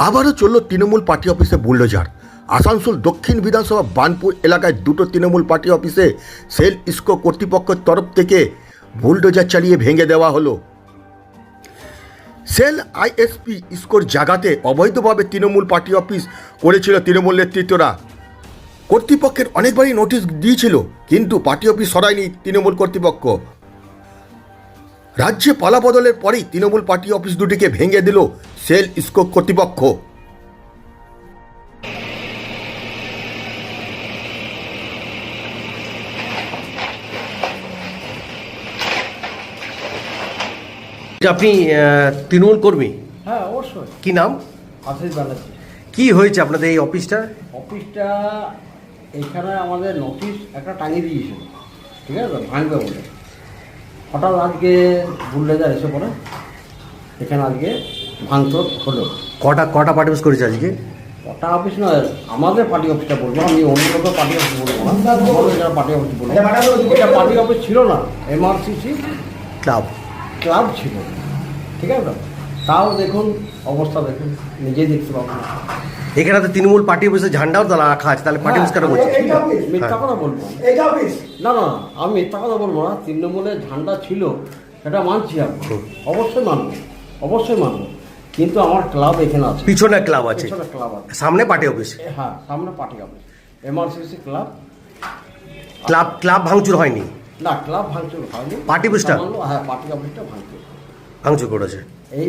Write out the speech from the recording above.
আবারও চলল তৃণমূল পার্টি অফিসে বুলডোজার। আসানসোল দক্ষিণ বিধানসভা বানপুর এলাকায় দুটো তৃণমূল পার্টি অফিসে সেল ইস্কো কর্তৃপক্ষের তরফ থেকে বুলডোজার চালিয়ে ভেঙে দেওয়া হলো। সেল আইএসপি ইস্কোর জায়গাতে অবৈধভাবে তৃণমূল পার্টি অফিস করেছিল তৃণমূল নেতৃত্বরা। কর্তৃপক্ষের অনেকবারই নোটিশ দিয়েছিল, কিন্তু পার্টি অফিস সরায়নি তৃণমূল কর্তৃপক্ষ। রাজ্যে পালাবদলের পরেই তৃণমূল পার্টি অফিস দুটিকে ভেঙে দিল সেল ইস্কো কর্তৃপক্ষ। আপনি তৃণমূল কর্মী? হ্যাঁ, অবশ্যই। কি নাম? আশিস ব্যানার্জি। কি হয়েছে আপনাদের এই অফিসটা? অফিসটা এখানে আমাদের নোটিশ একটা টাঙিয়ে দিয়েছিল, ঠিক আছে, ভাঙবে বলে। হঠাৎ আজকে বুলডোজার এসে পড়ে, এখানে আজকে ভাঙচুর হলো। কটা পার্টি অফিস করেছে আজকে? কটা অফিস নয়, আমাদের পার্টি অফিসটা বলবো, আমি অন্য লোকের পার্টি অফিস বলবো না, আমাদের যারা পার্টি অফিস বলবো। এটা পার্টি অফিস ছিল না, এমআরসিসি ক্লাব ছিল, ঠিক আছে। তাও দেখুন অবস্থা, দেখুন নিজেই দেখতে পাবেন। এখানে তো তৃণমূল পার্টি অফিসে ঝান্ডাও তো রাখা আছে, তাহলে পার্টি অফিস কেন করছে? মিথ্যা কথা বলবো না, না, আমি মিথ্যা কথা বলবো না। তৃণমূলের ঝান্ডা ছিল, সেটা মানছি আমি, অবশ্যই মানবো, অবশ্যই মানবো। কিন্তু আমার ক্লাব এখানে আছে, পিছনে ক্লাব আছে, পিছনে ক্লাব আছে, সামনে পার্টি অফিস। হ্যাঁ, সামনে পার্টি অফিস, এমআরসিসি ক্লাব। ক্লাব ভাঙচুর হয়নি? না, ক্লাব ভাঙচুর হয়নি। পার্টি অফিসটা? হ্যাঁ, পার্টি অফিসটা ভাঙচুর করেছে। এই